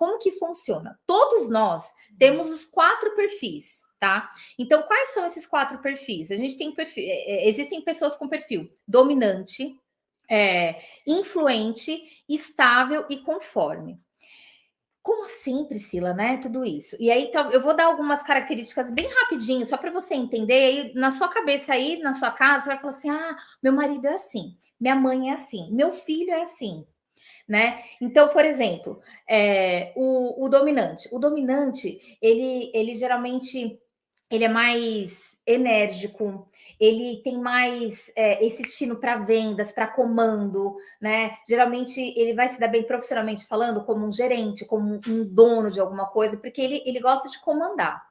como que funciona? Todos nós temos os 4 perfis, tá? Então, quais são esses 4 perfis? A gente tem perfil, existem pessoas com perfil dominante, influente, estável e conforme. Como assim, Priscila, né? Tudo isso. E aí, eu vou dar algumas características bem rapidinho, só para você entender. Aí, na sua cabeça aí, na sua casa, você vai falar assim: ah, meu marido é assim, minha mãe é assim, meu filho é assim, né? Então, por exemplo, o dominante. O dominante, ele geralmente ele é mais enérgico, ele tem mais esse tino para vendas, para comando, né? Geralmente ele vai se dar bem profissionalmente falando, como um gerente, como um dono de alguma coisa, porque ele gosta de comandar.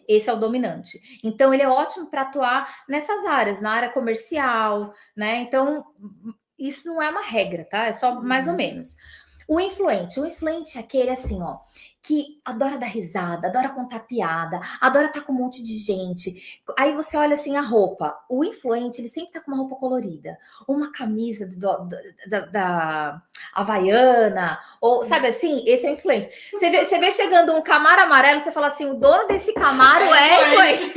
Esse é o dominante. Então, ele é ótimo para atuar nessas áreas, na área comercial, né? Então, isso não é uma regra, tá? É só mais ou menos. O influente é aquele assim, ó, que adora dar risada, adora contar piada, adora estar com um monte de gente. Aí você olha assim a roupa. O influente, ele sempre tá com uma roupa colorida, uma camisa da Havaiana, ou sabe assim, esse é o influente. Você vê chegando um Camaro amarelo, você fala assim, o dono desse Camaro é influente.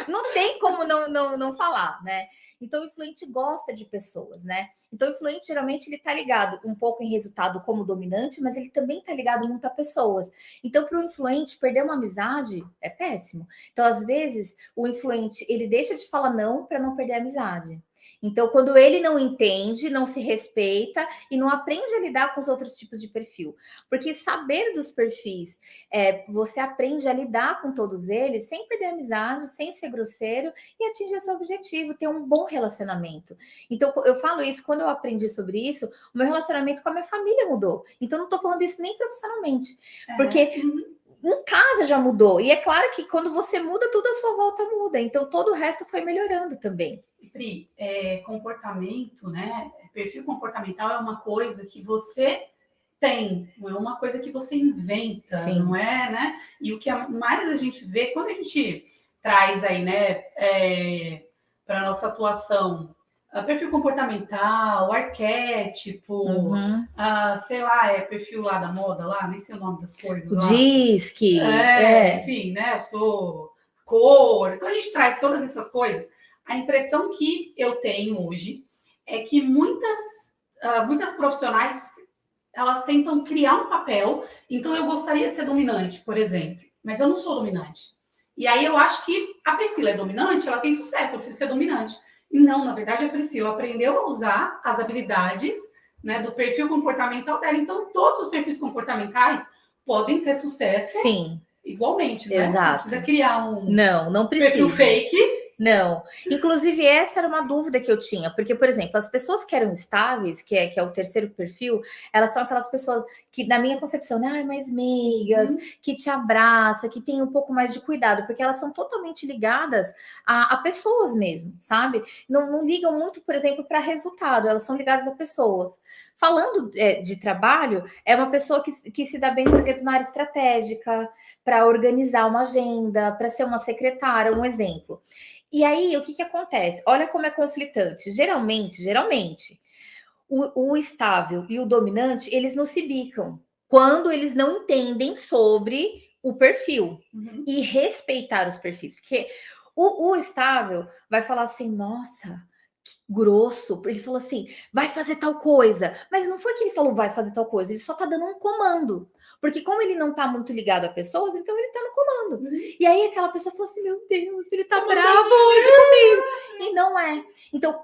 Não tem como não falar, né? Então, o influente gosta de pessoas, né? Então, o influente, geralmente, ele tá ligado um pouco em resultado como dominante, mas ele também tá ligado muito a pessoas. Então, para o influente, perder uma amizade é péssimo. Então, às vezes, o influente, ele deixa de falar não para não perder a amizade. Então, quando ele não entende, não se respeita e não aprende a lidar com os outros tipos de perfil. Porque saber dos perfis, você aprende a lidar com todos eles sem perder a amizade, sem ser grosseiro e atingir seu objetivo, ter um bom relacionamento. Então, eu falo isso, quando eu aprendi sobre isso, o meu relacionamento com a minha família mudou. Então, não estou falando isso nem profissionalmente. Porque em casa já mudou. E é claro que quando você muda, tudo à sua volta muda. Então, todo o resto foi melhorando também. Pri, comportamento, né? Perfil comportamental é uma coisa que você tem, não é uma coisa que você inventa, Sim. Não é, né? E o que mais a gente vê, quando a gente traz aí, né, para nossa atuação, perfil comportamental, arquétipo, sei lá, perfil lá da moda, lá, nem sei o nome das coisas. O DISC. Enfim, né, eu sou cor. Quando a gente traz todas essas coisas, a impressão que eu tenho hoje é que muitas profissionais, elas tentam criar um papel. Então, eu gostaria de ser dominante, por exemplo, mas eu não sou dominante. E aí, eu acho que a Priscila é dominante, ela tem sucesso, eu preciso ser dominante. E não, na verdade, a Priscila aprendeu a usar as habilidades, né, do perfil comportamental dela. Então, todos os perfis comportamentais podem ter sucesso. Sim. Igualmente, né? Exato. Não precisa criar não precisa. Perfil fake. Não. Inclusive, essa era uma dúvida que eu tinha, porque, por exemplo, as pessoas que eram estáveis, que é o terceiro perfil, elas são aquelas pessoas que, na minha concepção, né, mais meigas, que te abraça, que tem um pouco mais de cuidado, porque elas são totalmente ligadas a pessoas mesmo, sabe? Não ligam muito, por exemplo, para resultado, elas são ligadas a pessoa. Falando de trabalho, é uma pessoa que se dá bem, por exemplo, na área estratégica, para organizar uma agenda, para ser uma secretária, um exemplo. E aí, o que acontece? Olha como é conflitante. Geralmente, o estável e o dominante, eles não se bicam quando eles não entendem sobre o perfil e respeitar os perfis. Porque o estável vai falar assim, nossa, que grosso. Ele falou assim, vai fazer tal coisa. Mas não foi que ele falou vai fazer tal coisa, ele só tá dando um comando. Porque como ele não tá muito ligado a pessoas, então ele tá no comando. E aí aquela pessoa falou assim, meu Deus, ele tá bravo hoje comigo. E não é. Então,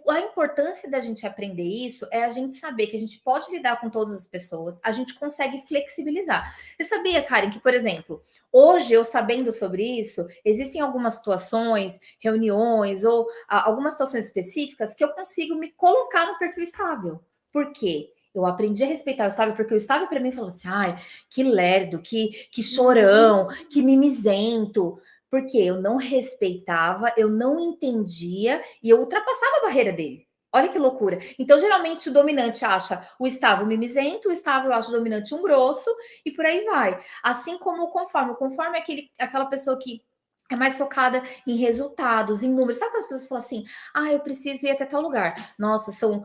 a importância da gente aprender isso é a gente saber que a gente pode lidar com todas as pessoas, a gente consegue flexibilizar. Você sabia, Karen, que, por exemplo, hoje eu sabendo sobre isso, existem algumas situações, reuniões ou algumas situações específicas que eu consigo me colocar no perfil estável. Por quê? Eu aprendi a respeitar o estável, porque o estável para mim falou assim, ai, que lerdo, que chorão, que mimizento. Porque eu não respeitava, eu não entendia e eu ultrapassava a barreira dele. Olha que loucura. Então, geralmente, o dominante acha o estável mimizento, o estável acha o dominante um grosso e por aí vai. Assim como o conforme. O conforme é aquela pessoa que é mais focada em resultados, em números. Sabe aquelas pessoas que falam assim, eu preciso ir até tal lugar. Nossa, são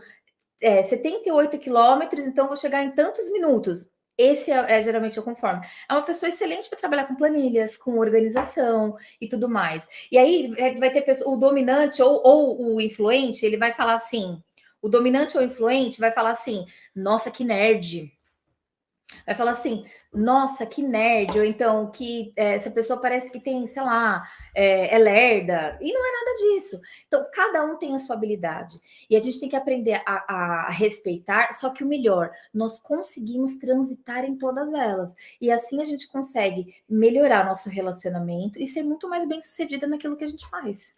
78 quilômetros, então vou chegar em tantos minutos. Esse é geralmente o conforme. É uma pessoa excelente para trabalhar com planilhas, com organização e tudo mais. E aí vai ter pessoa, o dominante ou o influente, ele vai falar assim, o dominante ou influente vai falar assim, nossa, que nerd. Vai falar assim, nossa, que nerd, ou então que essa pessoa parece que tem, sei lá, é lerda, e não é nada disso. Então, cada um tem a sua habilidade, e a gente tem que aprender a respeitar, só que o melhor, nós conseguimos transitar em todas elas, e assim a gente consegue melhorar nosso relacionamento e ser muito mais bem-sucedida naquilo que a gente faz.